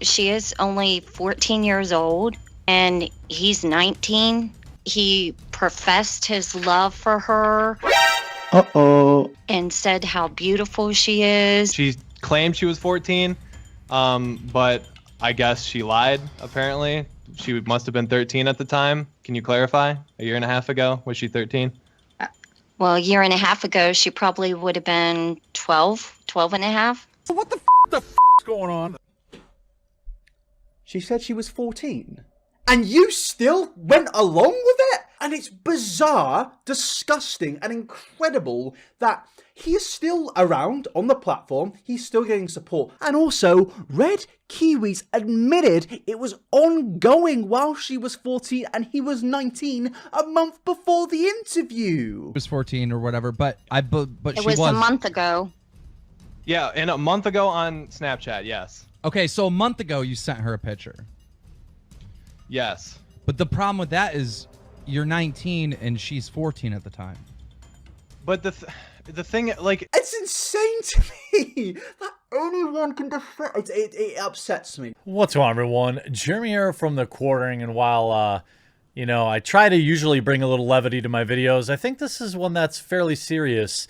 She is only 14 years old and he's 19. He professed his love for her. Uh-oh. And said how beautiful she is. She claimed she was 14, but I guess she lied, apparently. She must have been 13 at the time. Can you clarify? A year and a half ago, was she 13? Well, a year and a half ago, she probably would have been 12 and a half. What the f*** going on? She said she was 14. And you still went along with it? And it's bizarre, disgusting, and incredible that he is still around on the platform. He's still getting support. And also, Red Kiwiz admitted it was ongoing while she was 14 and he was 19 a month before the interview. It was 14 or whatever, but it was a month ago. Yeah, and a month ago on Snapchat, yes. Okay, so a month ago you sent her a picture. Yes. But the problem with that is you're 19 and she's 14 at the time. But the thing, like... It's insane to me that anyone can defend it. It upsets me. What's going on, everyone? Jeremy here from The Quartering, and while, you know, I try to usually bring a little levity to my videos, I think this is one that's fairly serious.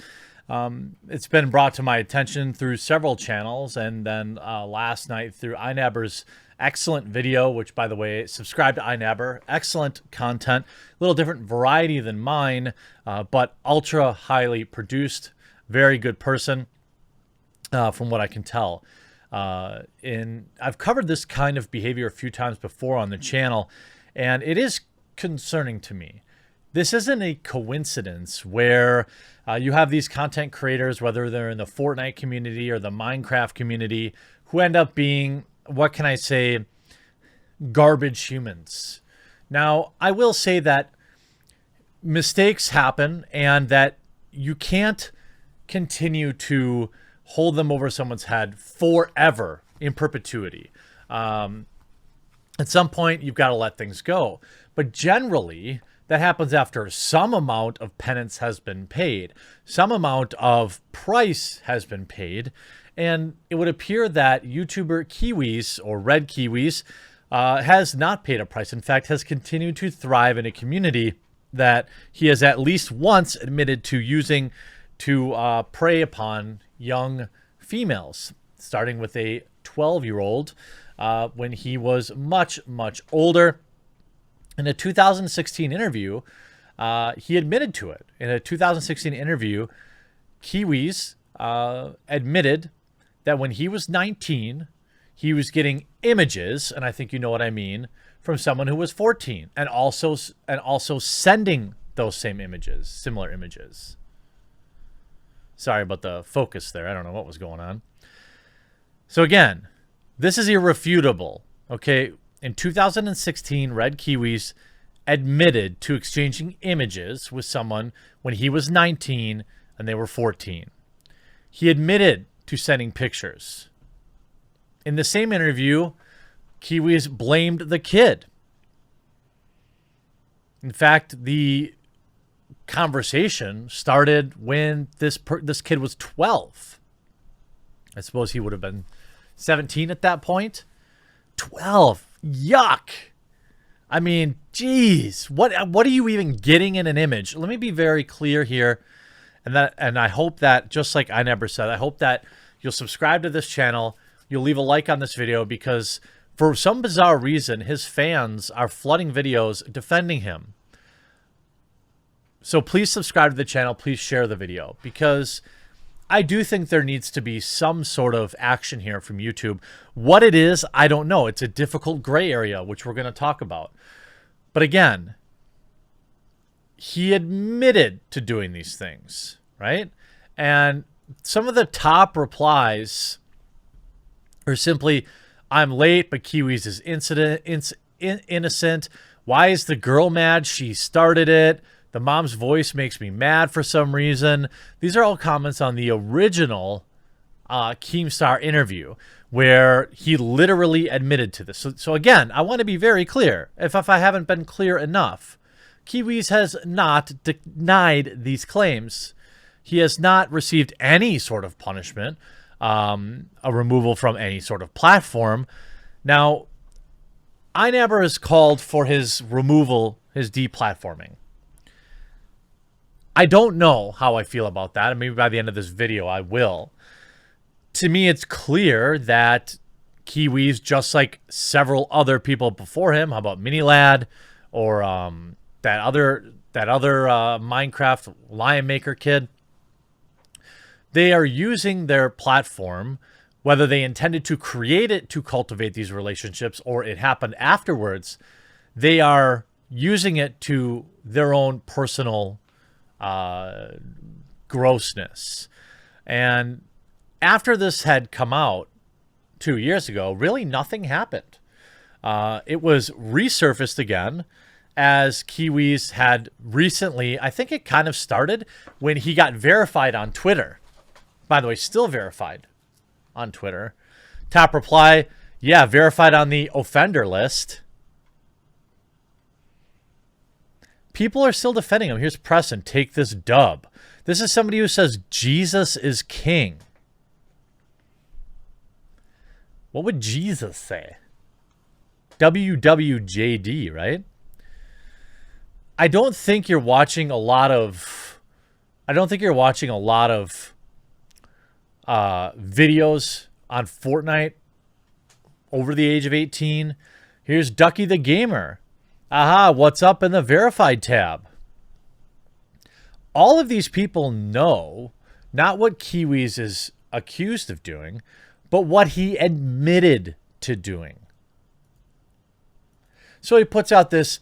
It's been brought to my attention through several channels, and then last night through iNabber's excellent video, which, by the way, subscribe to iNabber. Excellent content. A little different variety than mine, but ultra highly produced. Very good person, from what I can tell. I've covered this kind of behavior a few times before on the channel, and it is concerning to me. This isn't a coincidence where you have these content creators, whether they're in the Fortnite community or the Minecraft community, who end up being, what can I say, garbage humans. Now, I will say that mistakes happen and that you can't continue to hold them over someone's head forever in perpetuity. At some point, you've got to let things go. But generally, that happens after some amount of penance has been paid. Some amount of price has been paid. And it would appear that YouTuber Kiwiz, or Red Kiwiz, has not paid a price. In fact, has continued to thrive in a community that he has at least once admitted to using to prey upon young females, starting with a 12-year-old when he was much, much older. In a 2016 interview, he admitted to it. In a 2016 interview, Kiwiz admitted that when he was 19, he was getting images, and I think you know what I mean, from someone who was 14, and also sending those same images, similar images. Sorry about the focus there. I don't know what was going on. So again, this is irrefutable. Okay, in 2016, Red Kiwiz admitted to exchanging images with someone when he was 19 and they were 14. He admitted to sending pictures. In the same interview, Kiwiz blamed the kid. In fact, the conversation started when this kid was 12. I suppose he would have been 17 at that point. 12. Yuck. I mean, geez, what are you even getting in an image? Let me be very clear here. And I hope that, just like I never said, I hope that you'll subscribe to this channel. You'll leave a like on this video because for some bizarre reason, his fans are flooding videos defending him. So please subscribe to the channel. Please share the video because I do think there needs to be some sort of action here from YouTube. What it is, I don't know. It's a difficult gray area, which we're going to talk about. But again, he admitted to doing these things, right? And some of the top replies are simply, I'm late, but Kiwiz is innocent. Why is the girl mad? She started it. The mom's voice makes me mad for some reason. These are all comments on the original Keemstar interview where he literally admitted to this. So again, I want to be very clear. If I haven't been clear enough, Kiwiz has not denied these claims. He has not received any sort of punishment, a removal from any sort of platform. Now, iNabber has called for his removal, his deplatforming. I don't know how I feel about that, and maybe by the end of this video I will. To me, it's clear that Kiwiz, just like several other people before him, how about MiniLad or that other Minecraft Lion Maker kid, they are using their platform, whether they intended to create it to cultivate these relationships or it happened afterwards, they are using it to their own personal grossness. And after this had come out 2 years ago, really nothing happened. It was resurfaced again as Kiwiz had recently, I think it kind of started when he got verified on Twitter. By the way, still verified on Twitter. Top reply, yeah, verified on the offender list. People are still defending him. Here's Preston, take this dub. This is somebody who says Jesus is king. What would Jesus say? WWJD, right? I don't think you're watching a lot of videos on Fortnite over the age of 18. Here's Ducky the Gamer. Aha, what's up in the verified tab? All of these people know not what Kiwiz is accused of doing, but what he admitted to doing. So he puts out this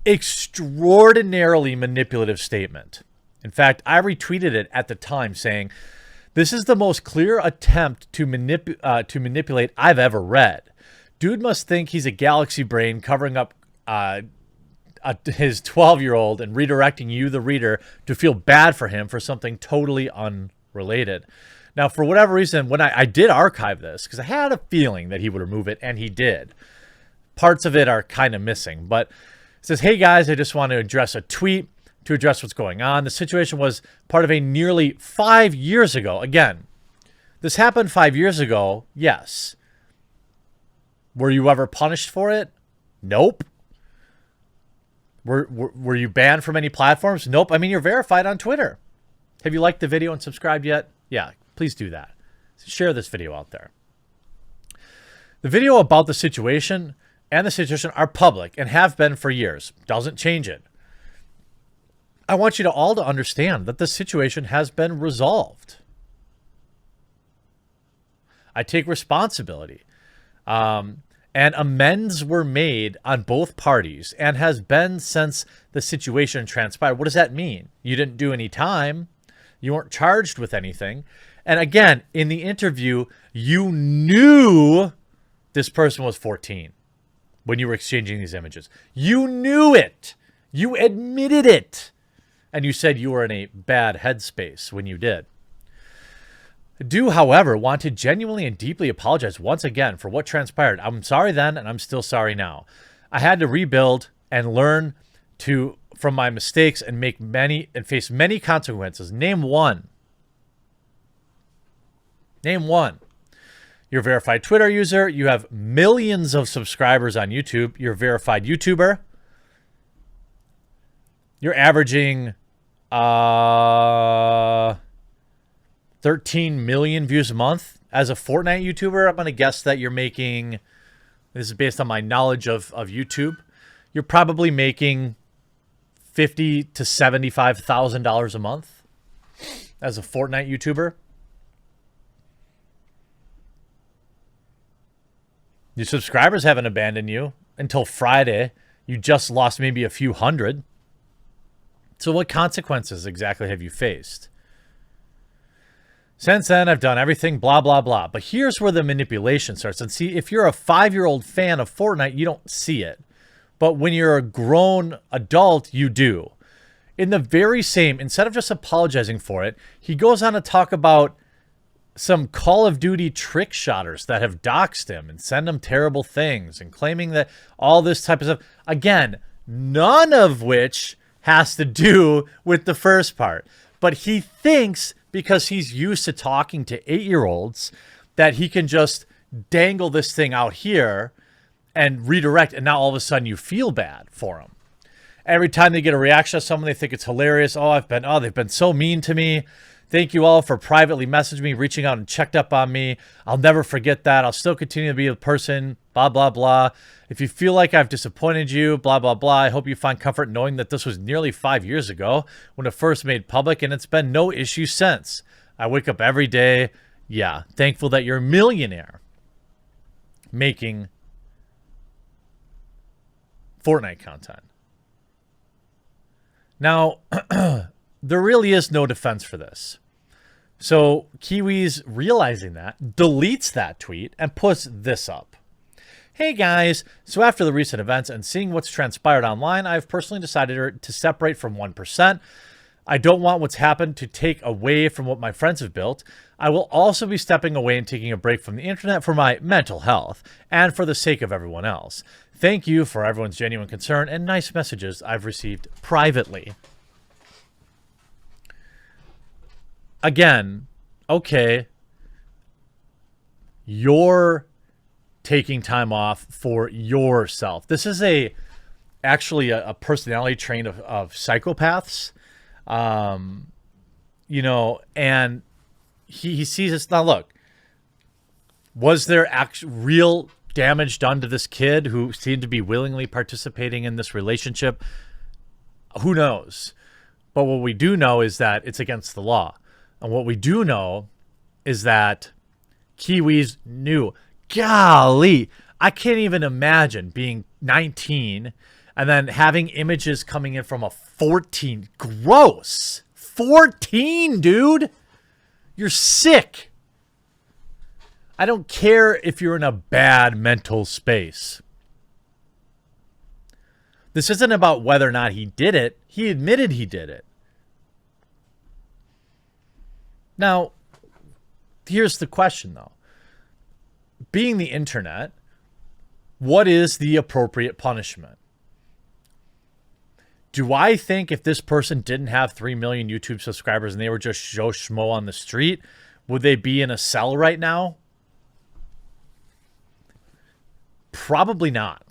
extraordinarily manipulative statement. In fact, I retweeted it at the time saying, this is the most clear attempt to manipulate I've ever read. Dude must think he's a galaxy brain covering up his 12-year-old and redirecting you, the reader, to feel bad for him for something totally unrelated. Now, for whatever reason, when I did archive this, because I had a feeling that he would remove it, and he did. Parts of it are kind of missing, but it says, hey guys, I just want to address a tweet to address what's going on. The situation was part of a nearly 5 years ago. Again, this happened 5 years ago. Yes. Were you ever punished for it? Nope. Were you banned from any platforms? Nope. I mean, you're verified on Twitter. Have you liked the video and subscribed yet? Yeah, please do that. Share this video out there. The video about the situation and the situation are public and have been for years. Doesn't change it. I want you to all to understand that the situation has been resolved. I take responsibility. And amends were made on both parties and has been since the situation transpired. What does that mean? You didn't do any time. You weren't charged with anything. And again, in the interview, you knew this person was 14 when you were exchanging these images. You knew it. You admitted it. And you said you were in a bad headspace when you did. I do, however, want to genuinely and deeply apologize once again for what transpired. I'm sorry then, and I'm still sorry now. I had to rebuild and learn from my mistakes and face many consequences. Name one. Name one. You're a verified Twitter user. You have millions of subscribers on YouTube. You're a verified YouTuber. You're averaging 13 million views a month. As a Fortnite YouTuber, I'm going to guess that you're making, this is based on my knowledge of YouTube, you're probably making $50,000 to $75,000 a month as a Fortnite YouTuber. Your subscribers haven't abandoned you until Friday. You just lost maybe a few hundred. So what consequences exactly have you faced? Since then, I've done everything, blah, blah, blah. But here's where the manipulation starts. And see, if you're a 5-year-old fan of Fortnite, you don't see it. But when you're a grown adult, you do. In the very same, instead of just apologizing for it, he goes on to talk about some Call of Duty trick shotters that have doxed him and send him terrible things and claiming that all this type of stuff. Again, none of which has to do with the first part. But he thinks, because he's used to talking to 8-year-olds, that he can just dangle this thing out here and redirect, and now all of a sudden you feel bad for them. Every time they get a reaction of someone, they think it's hilarious. They've been so mean to me. Thank you all for privately messaging me, reaching out and checked up on me. I'll never forget that. I'll still continue to be a person, blah, blah, blah. If you feel like I've disappointed you, blah, blah, blah, I hope you find comfort knowing that this was nearly 5 years ago when it first made public, and it's been no issue since. I wake up every day, thankful that you're a millionaire making Fortnite content. Now, there really is no defense for this. So Kiwiz, realizing that, deletes that tweet and puts this up. Hey guys, so after the recent events and seeing what's transpired online, I've personally decided to separate from 1%. I don't want what's happened to take away from what my friends have built. I will also be stepping away and taking a break from the internet for my mental health and for the sake of everyone else. Thank you for everyone's genuine concern and nice messages I've received privately. Again, okay, you're taking time off for yourself. This is actually a personality trait of psychopaths, you know, and he sees this. Now, look, was there real damage done to this kid who seemed to be willingly participating in this relationship? Who knows? But what we do know is that it's against the law. And what we do know is that Kiwiz knew. Golly, I can't even imagine being 19 and then having images coming in from a 14. Gross. 14, dude. You're sick. I don't care if you're in a bad mental space. This isn't about whether or not he did it. He admitted he did it. Now, here's the question, though. Being the internet, what is the appropriate punishment? Do I think if this person didn't have 3 million YouTube subscribers and they were just Joe Schmo on the street, would they be in a cell right now? Probably not.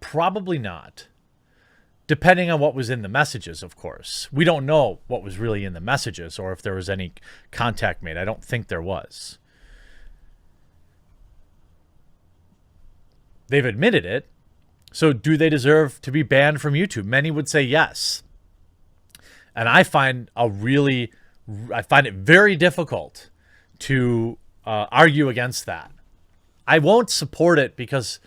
Probably not. Depending on what was in the messages, of course. We don't know what was really in the messages or if there was any contact made. I don't think there was. They've admitted it. So do they deserve to be banned from YouTube? Many would say yes. And I find it very difficult to argue against that. I won't support it because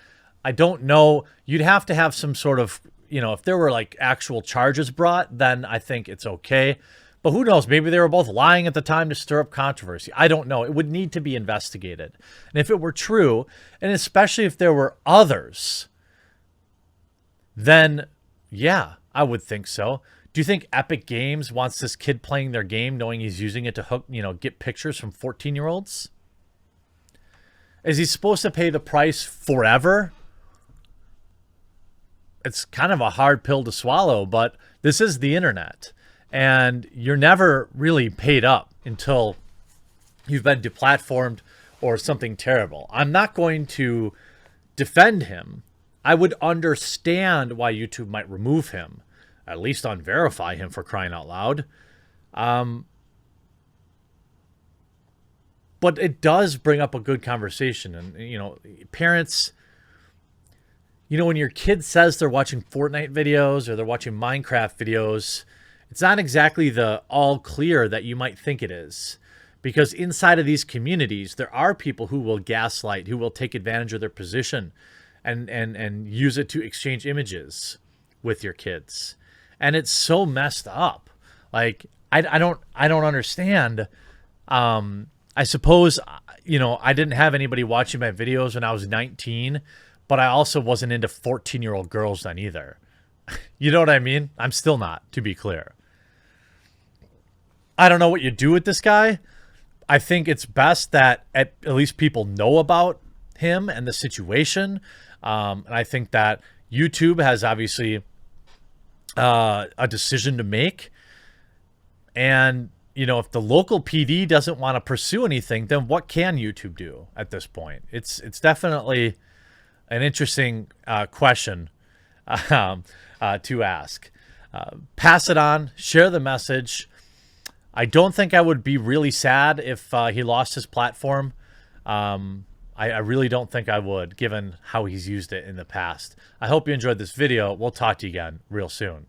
I don't know. You'd have to have some sort of, you know, if there were like actual charges brought, then I think it's okay. But who knows? Maybe they were both lying at the time to stir up controversy. I don't know. It would need to be investigated. And if it were true, and especially if there were others, then yeah, I would think so. Do you think Epic Games wants this kid playing their game knowing he's using it to hook, you know, get pictures from 14-year-olds? Is he supposed to pay the price forever? It's kind of a hard pill to swallow, but this is the internet. And you're never really paid up until you've been deplatformed or something terrible. I'm not going to defend him. I would understand why YouTube might remove him, at least unverify him, for crying out loud. But it does bring up a good conversation. And, you know, parents, you know, when your kid says they're watching Fortnite videos or they're watching Minecraft videos, it's not exactly the all clear that you might think it is. Because inside of these communities, there are people who will gaslight, who will take advantage of their position and use it to exchange images with your kids. And it's so messed up. Like, I don't understand. I suppose, you know, I didn't have anybody watching my videos when I was 19, but I also wasn't into 14-year-old girls then either. You know what I mean? I'm still not, to be clear. I don't know what you do with this guy. I think it's best that at least people know about him and the situation. And I think that YouTube has obviously a decision to make. And, you know, if the local PD doesn't want to pursue anything, then what can YouTube do at this point? It's definitely an interesting question to ask. Pass it on, share the message. I don't think I would be really sad if he lost his platform. I really don't think I would, given how he's used it in the past. I hope you enjoyed this video. We'll talk to you again real soon.